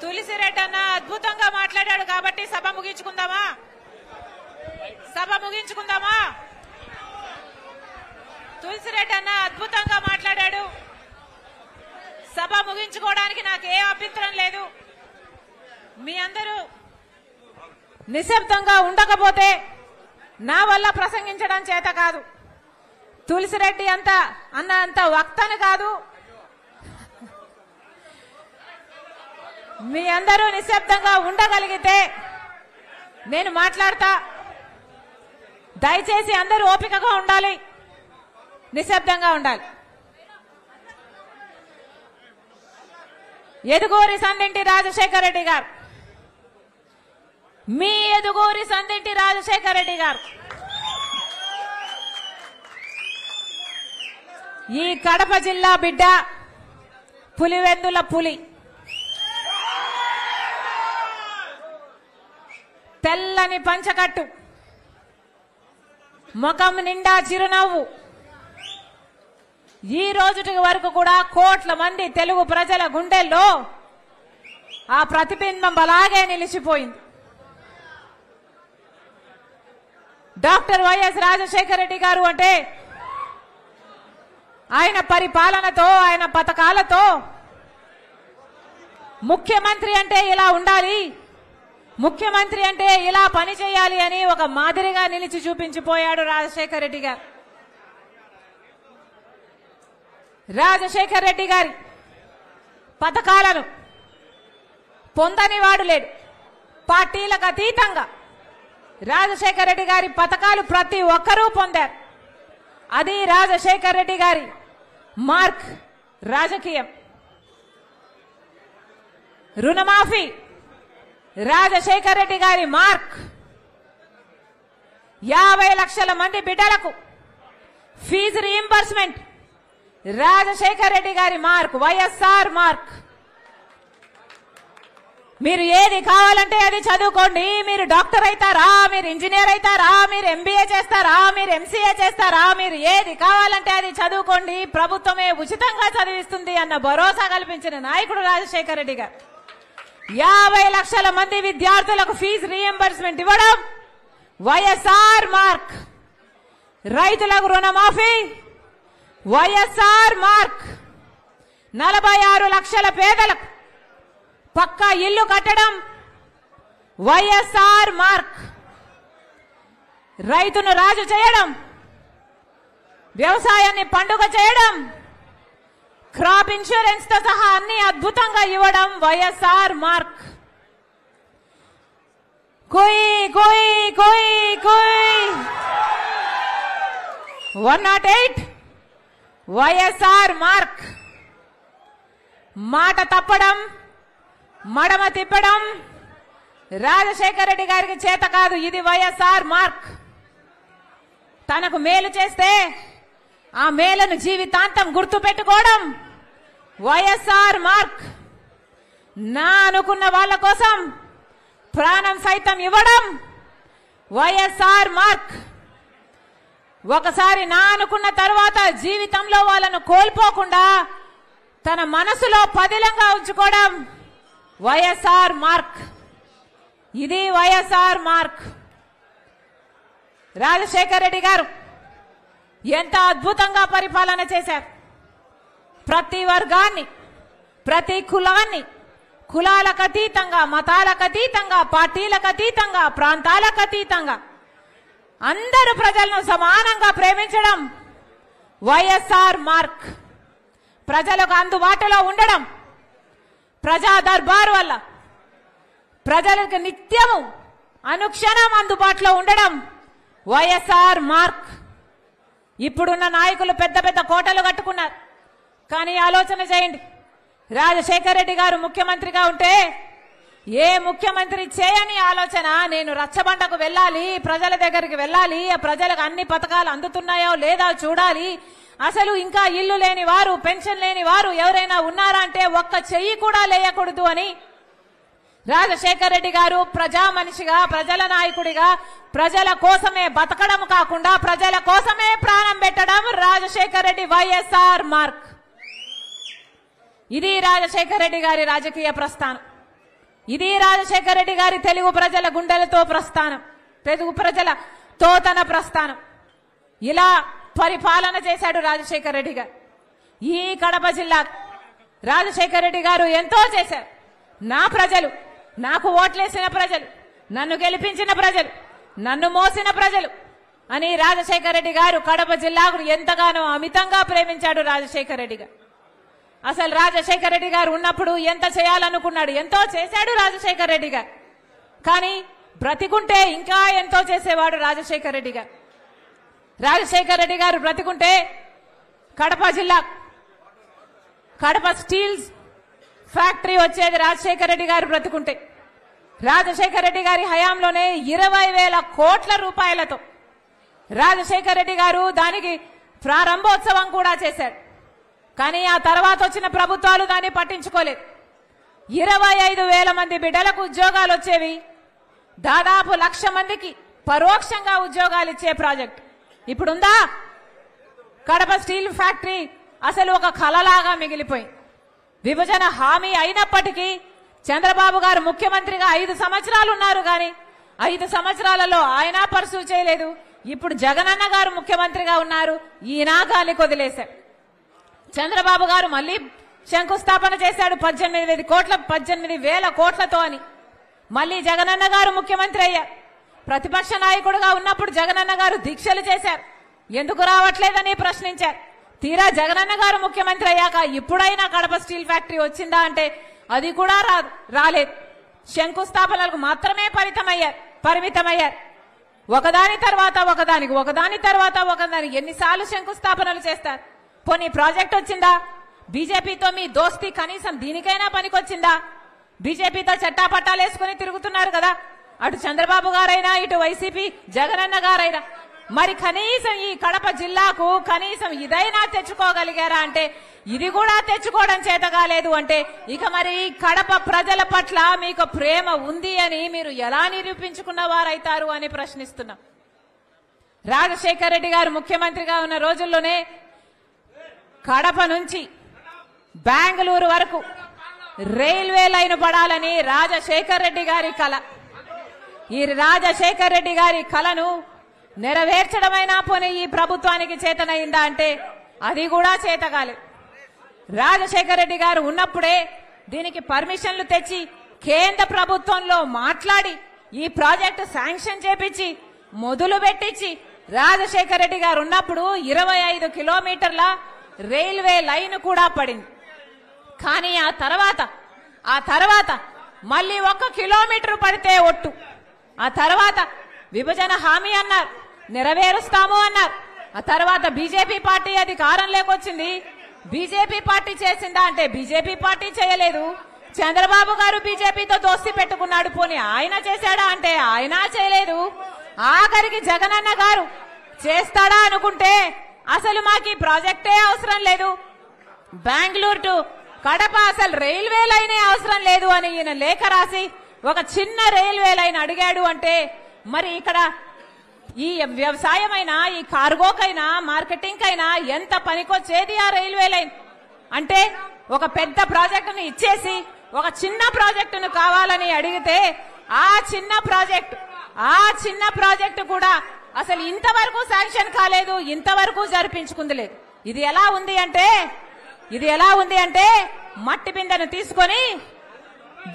తులసిరెడ్డి అన్న అద్భుతంగా మాట్లాడాడు కాబట్టి సభ ముగించుకుందామా? తులసిరెడ్డి అన్న అద్భుతంగా మాట్లాడాడు. సభ ముగించుకోవడానికి నాకు ఏ అభ్యంతరం లేదు. మీ అందరూ నిశ్శబ్దంగా ఉండకపోతే నా వల్ల ప్రసంగించడం చేత కాదు. తులసిరెడ్డి అంత వక్తను కాదు. మీ అందరూ నిశ్శబ్దంగా ఉండగలిగితే నేను మాట్లాడతా. దయచేసి అందరూ ఓపికగా ఉండాలి, నిశ్శబ్దంగా ఉండాలి. ఎదుగూరి సందింటి రాజశేఖర్ రెడ్డి గారు, మీ ఎదుగూరి సందింటి రాజశేఖర్ రెడ్డి గారు ఈ కడప జిల్లా బిడ్డ, పులివెందుల పులి. తెల్లని పంచకట్టు, ముఖం నిండా చిరునవ్వు. ఈ రోజుటి వరకు కూడా కోట్ల మంది తెలుగు ప్రజల గుండెల్లో ఆ ప్రతిబింబం అలాగే నిలిచిపోయింది. డాక్టర్ వైఎస్ రాజశేఖర రెడ్డి గారు అంటే ఆయన పరిపాలనతో, ఆయన పథకాలతో ముఖ్యమంత్రి అంటే ఇలా ఉండాలి, ముఖ్యమంత్రి అంటే ఇలా పని చేయాలి అని ఒక మాదిరిగా నిలిచి చూపించిపోయాడు రాజశేఖర రెడ్డి గారు. రాజశేఖర రెడ్డి గారి పథకాలను పొందని వాడు లేడు. పార్టీలకు అతీతంగా రాజశేఖర రెడ్డి గారి పథకాలు ప్రతి ఒక్కరూ పొందారు. అది రాజశేఖర రెడ్డి గారి మార్క్ రాజకీయం. రుణమాఫీ రాజశేఖర రెడ్డి గారి మార్క్. 50 లక్షల మంది బిడ్డలకు ఫీజు రీయింబర్స్మెంట్ రాజశేఖర రెడ్డి గారి మార్క్, వైఎస్ఆర్ మార్క్. మీరు ఏది కావాలంటే అది చదువుకోండి. మీరు డాక్టర్ అవుతారా, మీరు ఇంజనీర్ అవుతారా, మీరు ఎంబీఏ చేస్తారా, మీరు ఎంసీఏ చేస్తారా, మీరు ఏది కావాలంటే అది చదువుకోండి, ప్రభుత్వమే ఉచితంగా చదివిస్తుంది అన్న భరోసా కల్పించిన నాయకుడు రాజశేఖర రెడ్డి గారు. 50 లక్షల మంది విద్యార్థులకు ఫీజు రీయింబర్స్మెంట్ ఇవ్వడం వైఎస్ఆర్ మార్క్. రైతులకు రుణమాఫీ వైఎస్ఆర్ మార్క్. 46 లక్షల పేదలకు పక్కా ఇల్లు కట్టడం వైఎస్ఆర్ మార్క్. రైతును రాజు చేయడం, వ్యవసాయాన్ని పండుగ చేయడం, క్రాప్ ఇన్సూరెన్స్ తో సహా అన్ని అద్భుతంగా ఇవ్వడం వైఎస్ఆర్ మార్క్. కోయి కోయి కోయి కోయి 108 వైఎస్ఆర్ మార్క్. మాట తప్పడం, మడమ తిప్పడం రాజశేఖర రెడ్డి గారికి చేత కాదు. ఇది వైఎస్ఆర్ మార్క్. తనకు మేలు చేస్తే ఆ మేలును జీవితాంతం గుర్తు పెట్టుకోవడం వైఎస్ఆర్ మార్క్. నా అనుకున్న వాళ్ళ కోసం ప్రాణం సైతం ఇవ్వడం వైఎస్ఆర్ మార్క్. ఒకసారి నా అనుకున్న తర్వాత జీవితంలో వాళ్ళను కోల్పోకుండా తన మనసులో పదిలంగా ఉంచుకోవడం వైఎస్ఆర్ మార్క్. ఇది వైఎస్ఆర్ మార్క్. రాజశేఖర రెడ్డి గారు ఎంత అద్భుతంగా పరిపాలన చేశారు. ప్రతి వర్గాన్ని, ప్రతి కులాన్ని, కులాలకు అతీతంగా, మతాలకు అతీతంగా, పార్టీలకు అతీతంగా, ప్రాంతాలకు అతీతంగా అందరు ప్రజలను సమానంగా ప్రేమించడం వైఎస్ఆర్ మార్క్. ప్రజలకు అందుబాటులో ఉండడం, ప్రజా దర్బార్ వల్ల ప్రజలకు నిత్యము అనుక్షణం అందుబాటులో ఉండడం వైఎస్ఆర్ మార్క్. ఇప్పుడున్న నాయకులు పెద్ద పెద్ద కోటలు కట్టుకున్నారు. కానీ ఆలోచన చేయండి, రాజశేఖర రెడ్డి గారు ముఖ్యమంత్రిగా ఉంటే ఏ ముఖ్యమంత్రి చేయని ఆలోచన, నేను రచ్చబండకు వెళ్ళాలి, ప్రజల దగ్గరికి వెళ్ళాలి, ప్రజలకు అన్ని పథకాలు అందుతున్నాయో లేదా చూడాలి, అసలు ఇంకా ఇల్లు లేని వారు, పెన్షన్ లేని వారు ఎవరైనా ఉన్నారా అంటే ఒక్క చెయ్యి కూడా లేయకూడదు అని రాజశేఖర రెడ్డి గారు ప్రజా మనిషిగా, ప్రజల నాయకుడిగా ప్రజల కోసమే బతకడం కాకుండా ప్రజల కోసమే ప్రాణం పెట్టడం రాజశేఖర రెడ్డి వైఎస్ఆర్ మార్క్. ఇది రాజశేఖర రెడ్డి గారి రాజకీయ ప్రస్థానం. ఇది రాజశేఖర రెడ్డి గారి తెలుగు ప్రజల గుండెలతో ప్రస్థానం, తెలుగు ప్రజలతో తన ప్రస్థానం. ఇలా పరిపాలన చేశాడు రాజశేఖర రెడ్డి గారు. ఈ కడప జిల్లా రాజశేఖర రెడ్డి గారు ఎంతో చేశారు. నా ప్రజలు, నాకు ఓట్లేసిన ప్రజలు, నన్ను గెలిపించిన ప్రజలు, నన్ను మోసిన ప్రజలు అని రాజశేఖర రెడ్డి గారు కడప జిల్లాకు ఎంతగానో అమితంగా ప్రేమించాడు రాజశేఖర రెడ్డి గారు. అసలు రాజశేఖర రెడ్డి గారు ఉన్నప్పుడు ఎంత చేయాలనుకున్నాడు, ఎంతో చేశాడు రాజశేఖర రెడ్డి గారు. కానీ బ్రతికుంటే ఇంకా ఎంతో చేసేవాడు రాజశేఖర రెడ్డి గారు. రాజశేఖర రెడ్డి గారు బ్రతికుంటే కడప జిల్లా కడప స్టీల్స్ ఫ్యాక్టరీ వచ్చేది రాజశేఖర రెడ్డి గారు బ్రతికుంటే. రాజశేఖర రెడ్డి గారి హయాంలోనే 20,000 కోట్ల రూపాయలతో రాజశేఖర రెడ్డి గారు దానికి ప్రారంభోత్సవం కూడా చేశాడు. కానీ ఆ తర్వాత వచ్చిన ప్రభుత్వాలు దాన్ని పట్టించుకోలేదు. 25,000 మంది బిడ్డలకు ఉద్యోగాలు వచ్చేవి. దాదాపు 1,00,000 మందికి పరోక్షంగా ఉద్యోగాలు ఇచ్చే ప్రాజెక్ట్ ఇప్పుడుందా? కడప స్టీల్ ఫ్యాక్టరీ అసలు ఒక కలలాగా మిగిలిపోయింది. విభజన హామీ అయినప్పటికీ చంద్రబాబు గారు ముఖ్యమంత్రిగా 5 సంవత్సరాలు ఉన్నారు, కానీ 5 సంవత్సరాలలో ఆయన పర్సూ చేయలేదు. ఇప్పుడు జగనన్న గారు ముఖ్యమంత్రిగా ఉన్నారు, ఈయన గాలి కొదిలేశారు. చంద్రబాబు గారు మళ్ళీ శంకుస్థాపన చేశాడు 18,000 కోట్లతో అని. మళ్ళీ జగనన్న గారు ముఖ్యమంత్రి అయ్యారు. ప్రతిపక్ష నాయకుడుగా ఉన్నప్పుడు జగనన్న గారు దీక్షలు చేశారు, ఎందుకు రావట్లేదని ప్రశ్నించారు. తీరా జగనన్న గారు ముఖ్యమంత్రి అయ్యాక ఇప్పుడైనా కడప స్టీల్ ఫ్యాక్టరీ వచ్చిందా అంటే అది కూడా రాలేదు. శంకుస్థాపనలకు మాత్రమే పరిమితమయ్యారు. ఒకదాని తర్వాత ఒకదాని ఎన్నిసార్లు శంకుస్థాపనలు చేస్తారు? పోనీ ప్రాజెక్ట్ వచ్చిందా? బీజేపీతో మీ దోస్తీ కనీసం దీనికైనా పనికొచ్చిందా? బీజేపీతో చట్టాపట్టాలు వేసుకుని తిరుగుతున్నారు కదా, అటు చంద్రబాబు గారైనా ఇటు వైసీపీ జగనన్న గారైనా. మరి కనీసం ఈ కడప జిల్లాకు కనీసం ఇదైనా తెచ్చుకోగలిగారా అంటే ఇది కూడా తెచ్చుకోవడం చేత కాలేదు. అంటే ఇక మరి కడప ప్రజల పట్ల మీకు ప్రేమ ఉంది అని మీరు ఎలా నిరూపించుకున్న వారైతారు అని ప్రశ్నిస్తున్నాం. రాజశేఖర రెడ్డి గారు ముఖ్యమంత్రిగా ఉన్న రోజుల్లోనే కడప నుంచి బెంగళూరు వరకు రైల్వే లైన్ పడాలని రాజశేఖర రెడ్డి గారి కల. ఈ రాజశేఖర రెడ్డి గారి కలను నెరవేర్చడమైనా పోనీ ఈ ప్రభుత్వానికి చేతనైందా అంటే అది కూడా చేతగాలేదు. రాజశేఖర రెడ్డి గారు ఉన్నప్పుడే దీనికి పర్మిషన్లు తెచ్చి కేంద్ర ప్రభుత్వంలో మాట్లాడి ఈ ప్రాజెక్టు శాంక్షన్ చేపించి మొదలు పెట్టించి రాజశేఖర రెడ్డి గారు ఉన్నప్పుడు 25 కిలోమీటర్ల రైల్వే లైన్ కూడా పడింది. కానీ ఆ తర్వాత మళ్ళీ 1 కిలోమీటర్ పడితే ఒట్టు. ఆ తర్వాత విభజన హామీ అన్నారు, నెరవేరుస్తాము అన్నారు. ఆ తర్వాత బీజేపీ పార్టీ అధికారంలోకి వచ్చింది. బీజేపీ పార్టీ చేసిందా అంటే బీజేపీ పార్టీ చేయలేదు. చంద్రబాబు గారు బీజేపీతో దోస్తీ పెట్టుకున్నాడు, పోనీ ఆయన చేశాడా అంటే ఆయన చేయలేదు. ఆఖరికి జగనన్న గారు చేస్తాడా అనుకుంటే అసలు మాకు ఈ ప్రాజెక్టే అవసరం లేదు, బెంగళూరు టు కడప అసలు రైల్వే లైనే అవసరం లేదు అని ఈయన లేఖ రాసి ఒక చిన్న రైల్వే లైన్ అడిగాడు. అంటే మరి ఇక్కడ ఈ వ్యవసాయమైనా ఈ కార్గోకైనా మార్కెటింగ్ అయినా ఎంత పనికొచ్చేది ఆ రైల్వే లైన్? అంటే ఒక పెద్ద ప్రాజెక్టును ఇచ్చేసి ఒక చిన్న ప్రాజెక్టును కావాలని అడిగితే ఆ చిన్న ప్రాజెక్టు కూడా అసలు ఇంతవరకు శాంక్షన్ కాలేదు, ఇంతవరకు జరిపించుకుంది లేదు. ఇది ఎలా ఉంది అంటే మట్టి బిందెను తీసుకొని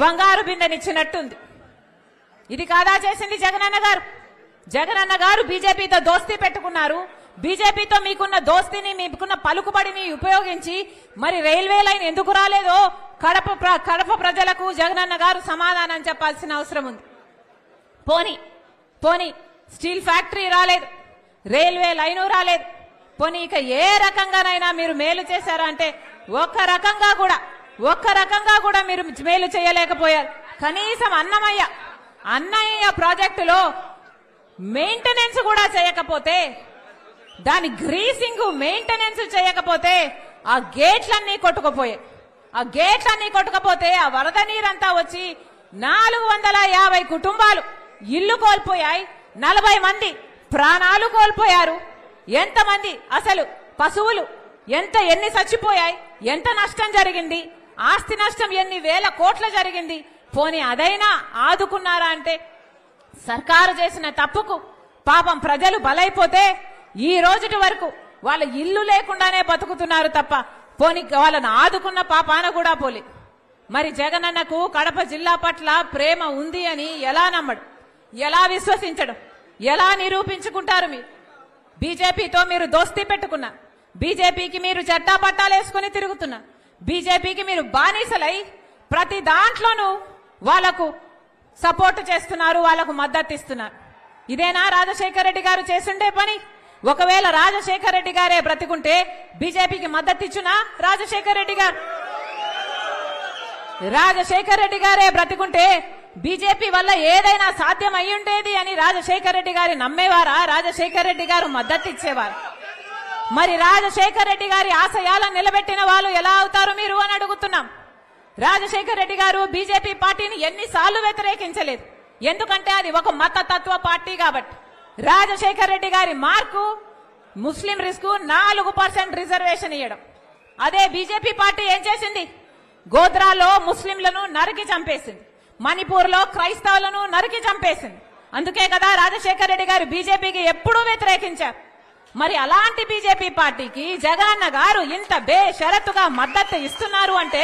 బంగారు బిందెనిచ్చినట్టుంది. ఇది కాదా చేసింది జగనన్న గారు బీజేపీతో దోస్తీ పెట్టుకున్నారు. బీజేపీతో మీకున్న దోస్తీని, మీకున్న పలుకుబడిని ఉపయోగించి మరి రైల్వే లైన్ ఎందుకు రాలేదో కడప ప్రజలకు జగనన్న గారు సమాధానం చెప్పాల్సిన అవసరం ఉంది. పోనీ స్టీల్ ఫ్యాక్టరీ రాలేదు, రైల్వే లైను రాలేదు, పోనీ ఇక ఏ రకంగానైనా మీరు మేలు చేశారా అంటే ఒక్క రకంగా కూడా మీరు మేలు చేయలేకపోయారు. కనీసం అన్నయ్య ప్రాజెక్టులో మెయింటెనెన్స్ కూడా చేయకపోతే, దాని గ్రీసింగ్ మెయింటెనెన్స్ చేయకపోతే ఆ గేట్లన్నీ కొట్టుకుపోతే ఆ వరద నీరంతా వచ్చి 450 కుటుంబాలు ఇల్లు కోల్పోయాయి. 40 మంది ప్రాణాలు కోల్పోయారు. ఎంతమంది అసలు పశువులు ఎన్ని చచ్చిపోయాయి, ఎంత నష్టం జరిగింది, ఆస్తి నష్టం ఎన్ని వేల కోట్ల జరిగింది, పోనీ అదైనా ఆదుకున్నారా అంటే సర్కారు చేసిన తప్పుకు పాపం ప్రజలు బలైపోతే ఈ రోజుటి వరకు వాళ్ళ ఇల్లు లేకుండానే బతుకుతున్నారు తప్ప పోనీ వాళ్ళని ఆదుకున్న పాపాన కూడా పోలే. మరి జగనన్నకు కడప జిల్లా పట్ల ప్రేమ ఉంది అని ఎలా నమ్మడు, ఎలా విశ్వసించడం, ఎలా నిరూపించుకుంటారు? మీరు బీజేపీతో మీరు దోస్తీ పెట్టుకున్నారు, బీజేపీకి మీరు చట్టా పట్టాలు వేసుకుని తిరుగుతున్నారు, బీజేపీకి మీరు బానిసలై ప్రతి దాంట్లోనూ వాళ్లకు సపోర్ట్ చేస్తున్నారు, వాళ్లకు మద్దతు ఇస్తున్నారు. ఇదేనా రాజశేఖర రెడ్డి గారు చేస్తుండే పని? ఒకవేళ రాజశేఖర రెడ్డి గారే బ్రతికుంటే బీజేపీకి మద్దతు ఇచ్చునా? రాజశేఖర రెడ్డి గారే బ్రతికుంటే బీజేపీ వల్ల ఏదైనా సాధ్యం అయ్యుండేది అని రాజశేఖర రెడ్డి గారి నమ్మేవారా? రాజశేఖర రెడ్డి గారు మద్దతు ఇచ్చేవారు. మరి రాజశేఖర రెడ్డి గారి ఆశయాలను నిలబెట్టిన వాళ్ళు ఎలా అవుతారు మీరు అని అడుగుతున్నాం. రాజశేఖర రెడ్డి గారు బీజేపీ పార్టీని ఎన్నిసార్లు వ్యతిరేకించలేదు, ఎందుకంటే అది ఒక మతతత్వ పార్టీ కాబట్టి. రాజశేఖర రెడ్డి గారి మార్కు ముస్లిం రిస్క్ 4% రిజర్వేషన్ ఇవ్వడం. అదే బీజేపీ పార్టీ ఏం చేసింది? గోధ్రాలో ముస్లింలను నరికి చంపేసింది, మణిపూర్లో క్రైస్తవులను నరికి చంపేసింది. అందుకే కదా రాజశేఖర రెడ్డి గారు బీజేపీకి ఎప్పుడూ వ్యతిరేకించారు. మరి అలాంటి బీజేపీ పార్టీకి జగనన్న గారు ఇంత బేషరతుగా మద్దతు ఇస్తున్నారు అంటే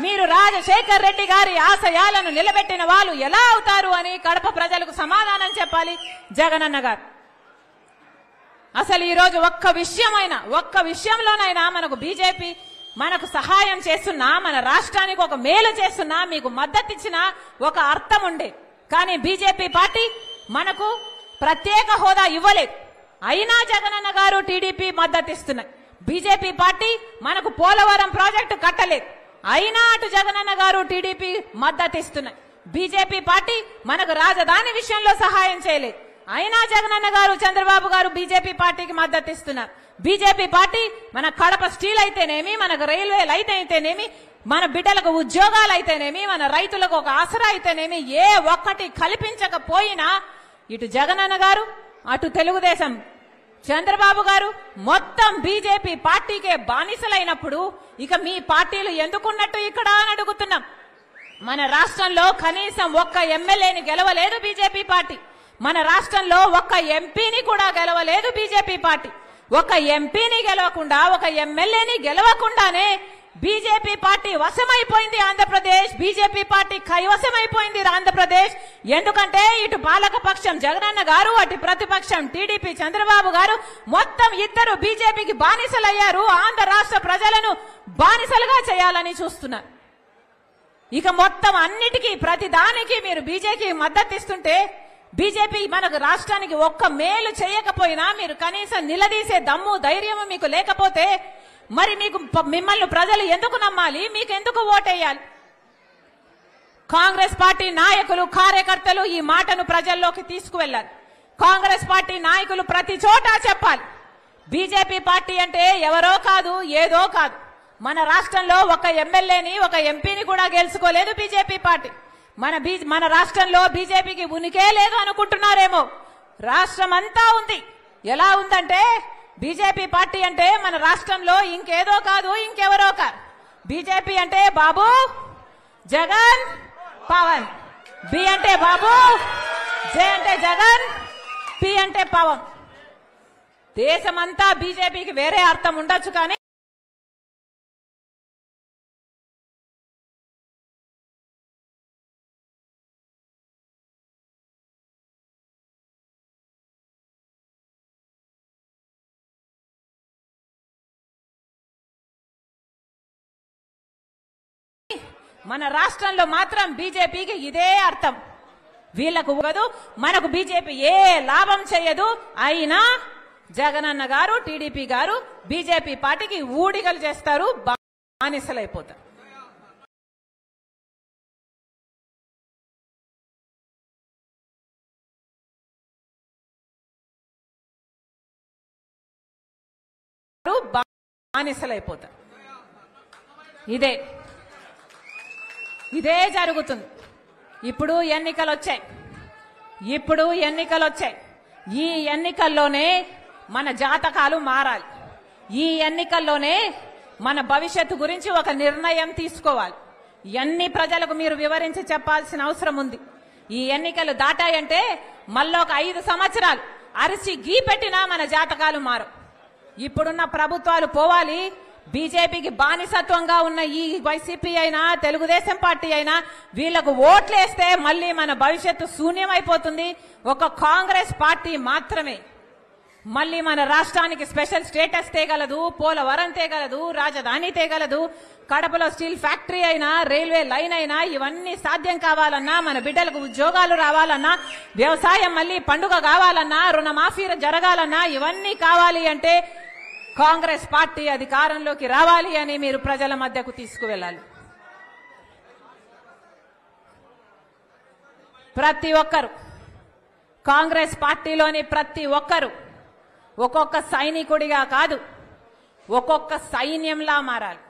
మీరు రాజశేఖర రెడ్డి గారి ఆశయాలను నిలబెట్టిన వాళ్ళు ఎలా అవుతారు అని కడప ప్రజలకు సమాధానం చెప్పాలి జగనన్న గారు. అసలు ఈ రోజు ఒక్క విషయంలోనైనా మనకు బీజేపీ మనకు సహాయం చేస్తున్నా, మన రాష్ట్రానికి ఒక మేలు చేస్తున్నా, మీకు మద్దతు ఇచ్చినా ఒక అర్థం ఉండే. కానీ బీజేపీ పార్టీ మనకు ప్రత్యేక హోదా ఇవ్వలేదు, అయినా జగనన్న గారు టీడీపీ మద్దతు ఇస్తున్నాయి. బీజేపీ పార్టీ మనకు పోలవరం ప్రాజెక్టు కట్టలేదు, అయినా అటు జగనన్న గారు టీడీపీ మద్దతు ఇస్తున్నాయి. బీజేపీ పార్టీ మనకు రాజధాని విషయంలో సహాయం చేయలేదు, అయినా జగనన్న గారు చంద్రబాబు గారు బీజేపీ పార్టీకి మద్దతు ఇస్తున్నారు. బీజేపీ పార్టీ మన కడప స్టీల్ అయితేనేమి, మనకు రైల్వేలు అయితేనేమి, మన బిడ్డలకు ఉద్యోగాలు అయితేనేమి, మన రైతులకు ఒక ఆసరా అయితేనేమి, ఏ ఒక్కటి కల్పించకపోయినా ఇటు జగనన్న గారు అటు తెలుగుదేశం చంద్రబాబు గారు మొత్తం బీజేపీ పార్టీకే బానిసలైనప్పుడు ఇక మీ పార్టీలు ఎందుకున్నట్టు ఇక్కడ అని అడుగుతున్నాం. మన రాష్ట్రంలో కనీసం ఒక్క ఎమ్మెల్యేని గెలవలేదు బీజేపీ పార్టీ, మన రాష్ట్రంలో ఒక్క ఎంపీని కూడా గెలవలేదు బీజేపీ పార్టీ. ఒక ఎంపీని గెలవకుండా, ఒక ఎమ్మెల్యేని గెలవకుండానే బీజేపీ పార్టీ వశమైపోయింది ఆంధ్రప్రదేశ్, బీజేపీ పార్టీ కైవశమైపోయింది ఆంధ్రప్రదేశ్. ఎందుకంటే ఇటు పాలకపక్షం జగనన్న గారు, అటు ప్రతిపక్షం టీడీపీ చంద్రబాబు గారు మొత్తం ఇద్దరు బీజేపీకి బానిసలయ్యారు. ఆంధ్ర రాష్ట్ర ప్రజలను బానిసలుగా చేయాలని చూస్తున్నారు. ఇక మొత్తం అన్నిటికీ ప్రతి దానికి మీరు బీజేపీకి మద్దతు ఇస్తుంటే బీజేపీ మనకు రాష్ట్రానికి ఒక్క మేలు చేయకపోయినా మీరు కనీసం నిలదీసే దమ్ము ధైర్యము మీకు లేకపోతే మరి మిమ్మల్ని ప్రజలు ఎందుకు నమ్మాలి, మీకు ఎందుకు ఓటేయాలి? కాంగ్రెస్ పార్టీ నాయకులు, కార్యకర్తలు ఈ మాటను ప్రజల్లోకి తీసుకువెళ్లాలి. కాంగ్రెస్ పార్టీ నాయకులు ప్రతి చోట చెప్పాలి, బీజేపీ పార్టీ అంటే ఎవరో కాదు, ఏదో కాదు. మన రాష్ట్రంలో ఒక ఎమ్మెల్యేని, ఒక ఎంపీని కూడా గెలుచుకోలేదు బీజేపీ పార్టీ. మన రాష్ట్రంలో బీజేపీకి ఉనికే లేదు అనుకుంటున్నారేమో, రాష్ట్రం అంతా ఉంది. ఎలా ఉందంటే బీజేపీ పార్టీ అంటే మన రాష్ట్రంలో ఇంకేదో కాదు, ఇంకెవరో కాదు. బీజేపీ అంటే బాబు, జగన్, పవన్. బి అంటే బాబు, జే అంటే జగన్, పి అంటే పవన్. దేశమంతా బీజేపీకి వేరే అర్థం ఉండొచ్చు, కానీ మన రాష్ట్రంలో మాత్రం బీజేపీకి ఇదే అర్థం. వీళ్లకు కాదు, మనకు బీజేపీ ఏ లాభం చేయదు. అయినా జగనన్న గారు, టీడీపీ గారు బీజేపీ పార్టీకి ఊడిగలు చేస్తారు, బానిసలైపోతారు. బానిసలైపోతారు. ఇదే జరుగుతుంది. ఇప్పుడు ఎన్నికలు వచ్చాయి. ఈ ఎన్నికల్లోనే మన జాతకాలు మారాలి. ఈ ఎన్నికల్లోనే మన భవిష్యత్తు గురించి ఒక నిర్ణయం తీసుకోవాలి. ఇవన్నీ ప్రజలకు మీరు వివరించి చెప్పాల్సిన అవసరం ఉంది. ఈ ఎన్నికలు దాటాయంటే మళ్ళొక 5 సంవత్సరాలు అరిసి గీ పెట్టినా మన జాతకాలు మారు. ఇప్పుడున్న ప్రభుత్వాలు పోవాలి. బీజేపీకి బానిసత్వంగా ఉన్న ఈ వైసీపీ అయినా తెలుగుదేశం పార్టీ అయినా వీళ్లకు ఓట్లేస్తే మళ్ళీ మన భవిష్యత్తు శూన్యమైపోతుంది. ఒక కాంగ్రెస్ పార్టీ మాత్రమే మళ్ళీ మన రాష్ట్రానికి స్పెషల్ స్టేటస్ తేగలదు, పోలవరం తేగలదు, రాజధాని తేగలదు. కడపలో స్టీల్ ఫ్యాక్టరీ అయినా, రైల్వే లైన్ అయినా ఇవన్నీ సాధ్యం కావాలన్నా, మన బిడ్డలకు ఉద్యోగాలు రావాలన్నా, వ్యవసాయం మళ్ళీ పండుగ కావాలన్నా, రుణమాఫీ జరగాలన్నా ఇవన్నీ కావాలి అంటే కాంగ్రెస్ పార్టీ అధికారంలోకి రావాలి అని మీరు ప్రజల మధ్యకు తీసుకువెళ్ళాలి. ప్రతి ఒక్కరు కాంగ్రెస్ పార్టీలోని ప్రతి ఒక్కరు ఒక్కొక్క సైనికుడిగా కాదు, ఒక్కొక్క సైన్యంలా మారాలి.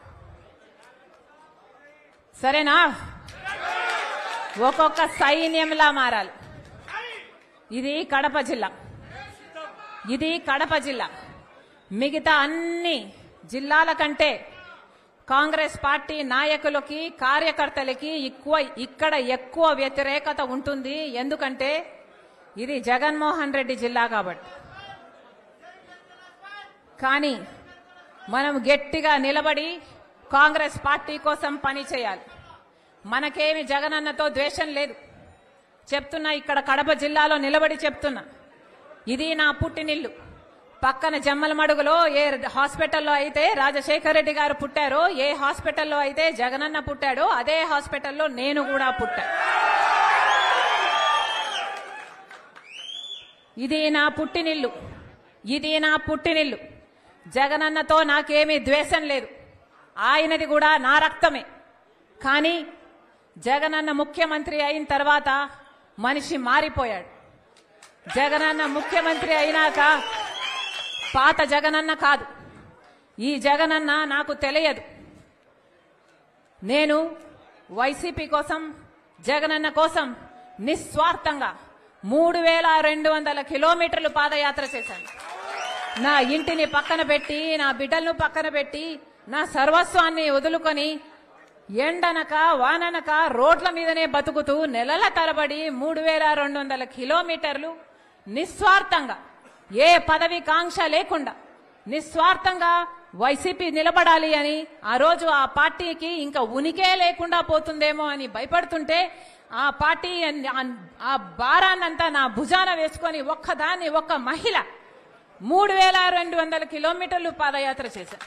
సరేనా? ఒక్కొక్క సైన్యంలా మారాలి. ఇది కడప జిల్లా. ఇది కడప జిల్లా. మిగతా అన్ని జిల్లాల కంటే కాంగ్రెస్ పార్టీ నాయకులకి, కార్యకర్తలకి ఇక్కడ ఎక్కువ వ్యతిరేకత ఉంటుంది. ఎందుకంటే ఇది జగన్మోహన్ రెడ్డి జిల్లా కాబట్టి. కానీ మనం గట్టిగా నిలబడి కాంగ్రెస్ పార్టీ కోసం పని చేయాలి. మనకేమి జగనన్నతో ద్వేషం లేదు. చెప్తున్నా, ఇక్కడ కడప జిల్లాలో నిలబడి చెప్తున్నా, ఇది నా పుట్టినిల్లు. పక్కన జమ్మలమడుగులో ఏ హాస్పిటల్లో అయితే రాజశేఖర రెడ్డి గారు పుట్టారో, ఏ హాస్పిటల్లో అయితే జగనన్న పుట్టాడో అదే హాస్పిటల్లో నేను కూడా పుట్టా. ఇది నా పుట్టినిల్లు. ఇది నా పుట్టినిల్లు. జగనన్నతో నాకేమీ ద్వేషం లేదు. ఆయనది కూడా నా రక్తమే. కానీ జగనన్న ముఖ్యమంత్రి అయిన తర్వాత మనిషి మారిపోయాడు. జగనన్న ముఖ్యమంత్రి అయినాక పాత జగనన్న కాదు. ఈ జగనన్న నాకు తెలియదు. నేను వైసీపీ కోసం, జగనన్న కోసం నిస్వార్థంగా 3200 కిలోమీటర్లు పాదయాత్ర చేశాను. నా ఇంటిని పక్కన పెట్టి, నా బిడ్డలను పక్కన పెట్టి, నా సర్వస్వాన్ని వదులుకొని ఎండనక వాననక రోడ్ల మీదనే బతుకుతూ నెలల తరబడి 3200 కిలోమీటర్లు నిస్వార్థంగా, ఏ పదవి కాంక్ష లేకుండా నిస్వార్థంగా వైసీపీ నిలబడాలి అని, ఆ రోజు ఆ పార్టీకి ఇంకా ఉనికే లేకుండా పోతుందేమో అని భయపడుతుంటే ఆ పార్టీ ఆ భారాన్నంతా నా భుజాన వేసుకొని ఒక్క మహిళ 3200 కిలోమీటర్లు పాదయాత్ర చేశారు.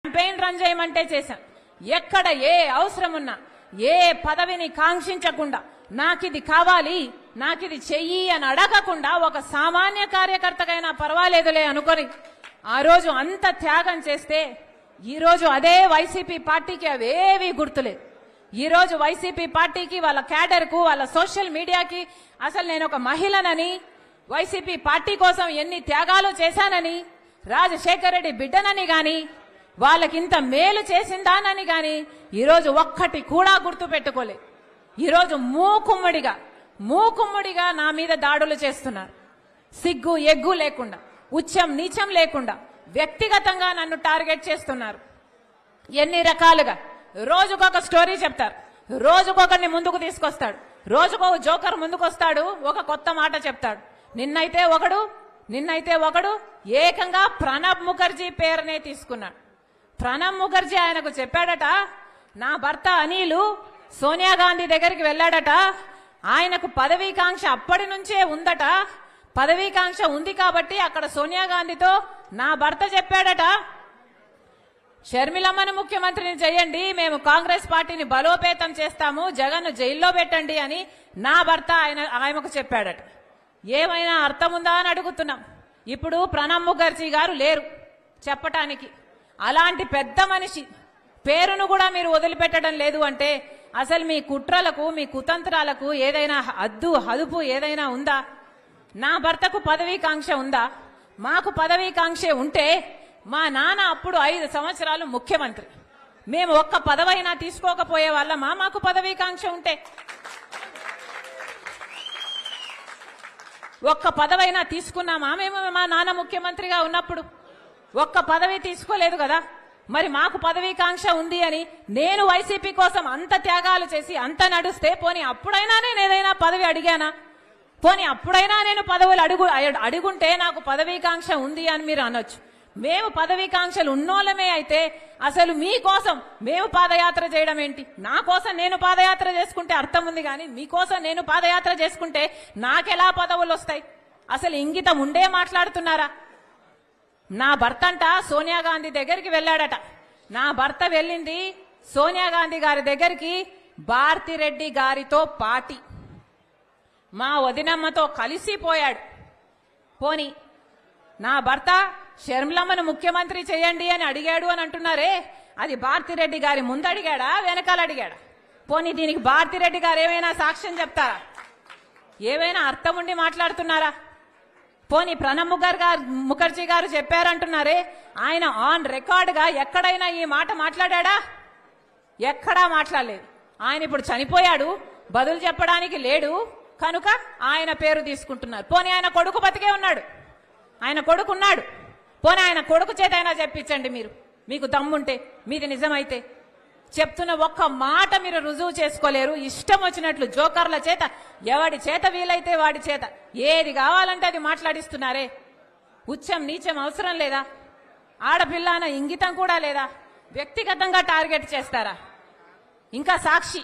క్యాంపెయిన్ రన్ చేయమంటే చేశాం. ఎక్కడ ఏ అవసరం ఉన్నా, ఏ పదవిని కాంక్షించకుండా, నాకిది కావాలి, నాకిది చెయ్యి అని అడగకుండా ఒక సామాన్య కార్యకర్తకైనా పర్వాలేదులే అనుకొని ఆ రోజు అంత త్యాగం చేస్తే ఈ రోజు అదే వైసీపీ పార్టీకి అవేవి గుర్తులేదు. ఈ రోజు వైసీపీ పార్టీకి, వాళ్ళ క్యాడర్కు, వాళ్ళ సోషల్ మీడియాకి అసలు నేను ఒక మహిళనని, వైసీపీ పార్టీ కోసం ఎన్ని త్యాగాలు చేశానని, రాజశేఖర రెడ్డి బిడ్డనని గాని, వాళ్ళకింత మేలు చేసిందానని గాని ఈరోజు ఒక్కటి కూడా గుర్తు పెట్టుకోలే. ఈరోజు మూకుమ్మడిగా నా మీద దాడులు చేస్తున్నారు. సిగ్గు ఎగ్గు లేకుండా, ఉచ్చం నీచం లేకుండా వ్యక్తిగతంగా నన్ను టార్గెట్ చేస్తున్నారు. ఎన్ని రకాలుగా రోజుకొక స్టోరీ చెప్తారు, రోజుకొకరిని ముందుకు తీసుకొస్తాడు, రోజుకొక జోకర్ ముందుకొస్తాడు, ఒక కొత్త మాట చెప్తాడు. నిన్నైతే ఒకడు ఏకంగా ప్రణబ్ ముఖర్జీ పేరునే తీసుకున్నాడు. ప్రణబ్ ముఖర్జీ ఆయనకు చెప్పాడట, నా భర్త అనిలు సోనియా గాంధీ దగ్గరికి వెళ్ళాడట, ఆయనకు పదవీకాంక్ష అప్పటి నుంచే ఉందట, పదవీకాంక్ష ఉంది కాబట్టి అక్కడ సోనియా గాంధీతో నా భర్త చెప్పాడట, షర్మిలమ్మను ముఖ్యమంత్రిని చేయండి, మేము కాంగ్రెస్ పార్టీని బలోపేతం చేస్తాము, జగన్ జైల్లో పెట్టండి అని నా భర్త ఆయనకు చెప్పాడట. ఏమైనా అర్థం ఉందా అని అడుగుతున్నాం. ఇప్పుడు ప్రణబ్ ముఖర్జీ గారు లేరు చెప్పటానికి. అలాంటి పెద్ద మనిషి పేరును కూడా మీరు వదిలిపెట్టడం లేదు అంటే అసలు మీ కుట్రలకు, మీ కుతంత్రాలకు ఏదైనా హదుపు ఏదైనా ఉందా? నా భర్తకు పదవీకాంక్ష ఉందా? మాకు పదవీకాంక్ష ఉంటే మా నాన్న అప్పుడు 5 సంవత్సరాలు ముఖ్యమంత్రి, మేము ఒక్క పదవైనా తీసుకోకపోయే వాళ్ళమా? మాకు పదవీకాంక్ష ఉంటే ఒక్క పదవైనా తీసుకున్నామా మేము మా నాన్న ముఖ్యమంత్రిగా ఉన్నప్పుడు? ఒక్క పదవి తీసుకోలేదు కదా. మరి మాకు పదవీకాంక్ష ఉంది అని నేను వైసీపీ కోసం అంత త్యాగాలు చేసి అంత నడుస్తే పోనీ అప్పుడైనా నేను ఏదైనా పదవి అడిగానా? పోనీ అప్పుడైనా నేను పదవులు అడుగుంటే నాకు పదవీకాంక్ష ఉంది అని మీరు అనొచ్చు. మేము పదవీకాంక్షలు ఉన్నోళ్ళమే అయితే అసలు మీకోసం మేము పాదయాత్ర చేయడం ఏంటి? నా కోసం నేను పాదయాత్ర చేసుకుంటే అర్థం ఉంది, కానీ మీకోసం నేను పాదయాత్ర చేసుకుంటే నాకెలా పదవులు వస్తాయి? అసలు ఇంగితం ఉండే మాట్లాడుతున్నారా? నా భర్త అంట సోనియా గాంధీ దగ్గరికి వెళ్ళాడట. నా భర్త వెళ్ళింది సోనియా గాంధీ గారి దగ్గరికి భారతిరెడ్డి గారితో పాటి మా వదినమ్మతో కలిసిపోయాడు. పోని నా భర్త షర్మిలమ్మను ముఖ్యమంత్రి చేయండి అని అడిగాడు అని అంటున్నారే, అది భారతిరెడ్డి గారి ముందు అడిగాడా వెనకాల అడిగాడా? పోనీ దీనికి భారతిరెడ్డి గారు ఏమైనా సాక్ష్యం చెప్తారా? ఏమైనా అర్థం ఉండి మాట్లాడుతున్నారా? పోనీ ప్రణబ్ ముఖర్జీ గారు చెప్పారంటున్నారే, ఆయన ఆన్ రికార్డ్ గా ఎక్కడైనా ఈ మాట మాట్లాడా? ఎక్కడా మాట్లాడలేదు. ఆయన ఇప్పుడు చనిపోయాడు, బదులు చెప్పడానికి లేడు కనుక ఆయన పేరు తీసుకుంటున్నారు. పోనీ ఆయన కొడుకు బతికే ఉన్నాడు, ఆయన కొడుకు ఉన్నాడు. పోనీ ఆయన కొడుకు చేత అయినా చెప్పించండి మీరు, మీకు దమ్ముంటే, మీది నిజమైతే. చెప్తున్న ఒక్క మాట మీరు రుజువు చేసుకోలేరు. ఇష్టం వచ్చినట్లు జోకర్ల చేత, ఎవడి చేత వీలైతే వాడి చేత ఏది కావాలంటే అది మాట్లాడిస్తున్నారే. ఉచ్చం నీచం అవసరం లేదా? ఆడపిల్ల అన్న ఇంగితం కూడా లేదా? వ్యక్తిగతంగా టార్గెట్ చేస్తారా? ఇంకా సాక్షి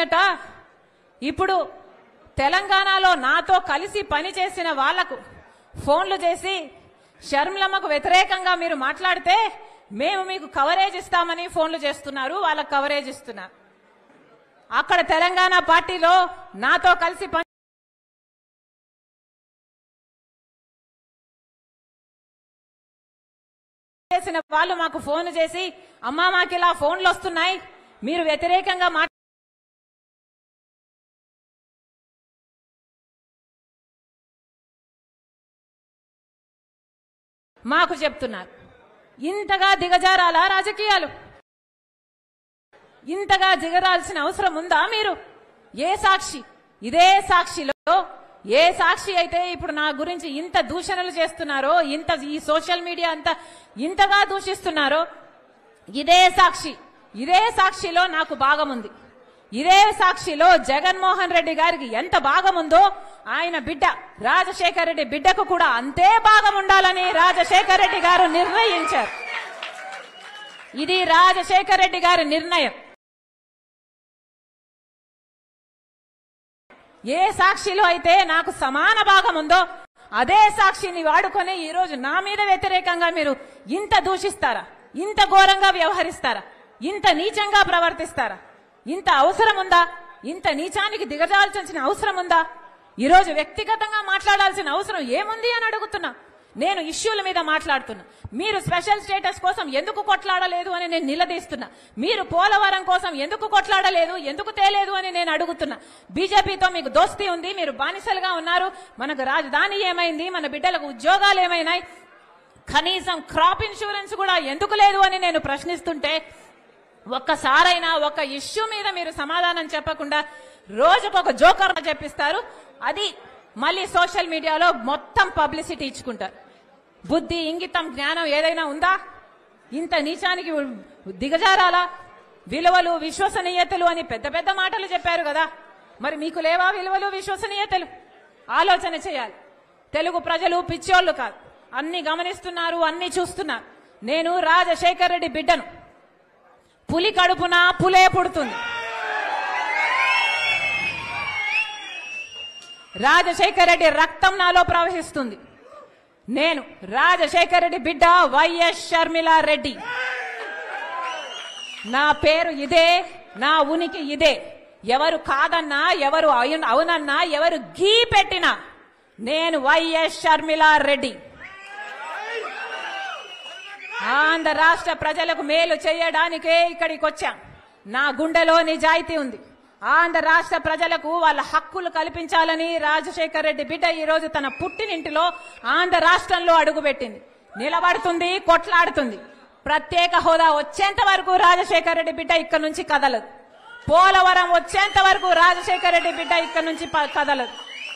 అట ఇప్పుడు తెలంగాణలో నాతో కలిసి పనిచేసిన వాళ్లకు ఫోన్లు చేసి షర్మిలమ్మకు వ్యతిరేకంగా మీరు మాట్లాడితే మేము మీకు కవరేజ్ ఇస్తామని ఫోన్లు చేస్తున్నారు, వాళ్ళకు కవరేజ్ ఇస్తున్నారు. అక్కడ తెలంగాణ పార్టీలో నాతో కలిసి చేసిన వాళ్ళు మాకు ఫోన్ చేసి, అమ్మా మాకు ఇలా ఫోన్లు వస్తున్నాయి, మీరు వ్యతిరేకంగా మాకు చెప్తున్నారు. ఇంతగా దిగజారాలా రాజకీయాలు? ఇంతగా దిగరాల్సిన అవసరం ఉందా మీరు? ఏ సాక్షి? ఇదే సాక్షిలో ఏ సాక్షి అయితే ఇప్పుడు నా గురించి ఇంత దూషణలు చేస్తున్నారో, ఈ సోషల్ మీడియా అంతా ఇంతగా దూషిస్తున్నారో, ఇదే సాక్షిలో నాకు భాగం ఉంది. ఇదే సాక్షిలో జగన్మోహన్ రెడ్డి గారికి ఎంత భాగం ఉందో ఆయన బిడ్డ రాజశేఖర రెడ్డి బిడ్డకు కూడా అంతే భాగం ఉండాలని రాజశేఖర రెడ్డి గారు నిర్ణయించారు. ఇది రాజశేఖర రెడ్డి గారి నిర్ణయం. ఏ సాక్షిలో అయితే నాకు సమాన భాగం ఉందో అదే సాక్షిని వాడుకొని ఈ రోజు నా మీద వ్యతిరేకంగా మీరు ఇంత దూషిస్తారా? ఇంత ఘోరంగా వ్యవహరిస్తారా? ఇంత నీచంగా ప్రవర్తిస్తారా? ఇంత అవసరం ఉందా? ఇంత నీచానికి దిగజాల్చాల్సిన అవసరం ఉందా? ఈరోజు వ్యక్తిగతంగా మాట్లాడాల్సిన అవసరం ఏముంది అని అడుగుతున్నా. నేను ఇష్యూల మీద మాట్లాడుతున్నా. మీరు స్పెషల్ స్టేటస్ కోసం ఎందుకు కొట్లాడలేదు అని నేను నిలదీస్తున్నా. మీరు పోలవరం కోసం ఎందుకు కొట్లాడలేదు, ఎందుకు తేలేదు అని నేను అడుగుతున్నా. బీజేపీతో మీకు దోస్తీ ఉంది, మీరు బానిసలుగా ఉన్నారు. మనకు రాజధాని ఏమైంది, మన బిడ్డలకు ఉద్యోగాలు ఏమైనాయి, కనీసం క్రాప్ ఇన్సూరెన్స్ కూడా ఎందుకు లేదు అని నేను ప్రశ్నిస్తుంటే ఒక్కసారైనా ఒక ఇష్యూ మీద మీరు సమాధానం చెప్పకుండా రోజుకొక జోకర్ చెప్పిస్తారు. అది మళ్ళీ సోషల్ మీడియాలో మొత్తం పబ్లిసిటీ ఇచ్చుకుంటారు. బుద్ధి, ఇంగితం, జ్ఞానం ఏదైనా ఉందా? ఇంత నీచానికి దిగజారాలా? విలువలు, విశ్వసనీయతలు అని పెద్ద పెద్ద మాటలు చెప్పారు కదా, మరి మీకు లేవా విలువలు, విశ్వసనీయతలు? ఆలోచన చేయాలి. తెలుగు ప్రజలు పిచ్చోళ్లు కాదు, అన్ని గమనిస్తున్నారు, అన్ని చూస్తున్నారు. నేను రాజశేఖర రెడ్డి బిడ్డను. పులి కడుపున పులే పుడుతుంది. రాజశేఖర రెడ్డి రక్తం నాలో ప్రవహిస్తుంది. నేను రాజశేఖర రెడ్డి బిడ్డ వైఎస్ షర్మిలా రెడ్డి. నా పేరు ఇదే, నా ఉనికి ఇదే. ఎవరు కాదన్నా, ఎవరు అవునన్నా, ఎవరు గీ పెట్టినా నేను వైఎస్ షర్మిలా రెడ్డి. ఆంధ్ర రాష్ట్ర ప్రజలకు మేలు చేయడానికే ఇక్కడికి వచ్చాం. నా గుండెలో నిజాయితీ ఉంది. ఆంధ్ర రాష్ట్ర ప్రజలకు వాళ్ళ హక్కులు కల్పించాలని రాజశేఖర రెడ్డి బిడ్డ ఈ రోజు తన పుట్టినింటిలో ఆంధ్ర రాష్ట్రంలో అడుగుపెట్టింది. నిలబడుతుంది, కొట్లాడుతుంది. ప్రత్యేక హోదా వచ్చేంత వరకు రాజశేఖర రెడ్డి బిడ్డ ఇక్కడ నుంచి కదలదు. పోలవరం వచ్చేంత వరకు రాజశేఖర రెడ్డి బిడ్డ ఇక్కడ నుంచి కదలదు.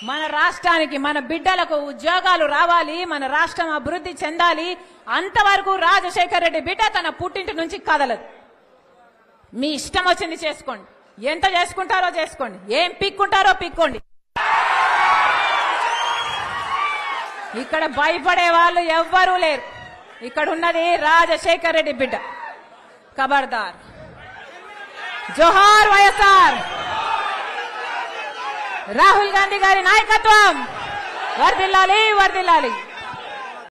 మన రాష్ట్రానికి మన బిడ్డలకు ఉద్యోగాలు రావాలి, మన రాష్ట్రం అభివృద్ధి చెందాలి, అంతవరకు రాజశేఖర రెడ్డి బిడ్డ తన పుట్టింటి నుంచి కదలదు. మీ ఇష్టం వచ్చింది చేసుకోండి, ఎంత చేసుకుంటారో చేసుకోండి, ఏం పిక్కుంటారో పిక్కోండి. ఇక్కడ భయపడే వాళ్ళు ఎవ్వరూ లేరు. ఇక్కడ ఉన్నది రాజశేఖర రెడ్డి బిడ్డ. ఖబర్దార్. జోహార్ వైఎస్ఆర్. రాహుల్ గాంధీ గారి నాయకత్వం వర్ధిల్లాలి, వర్ధిల్లాలి.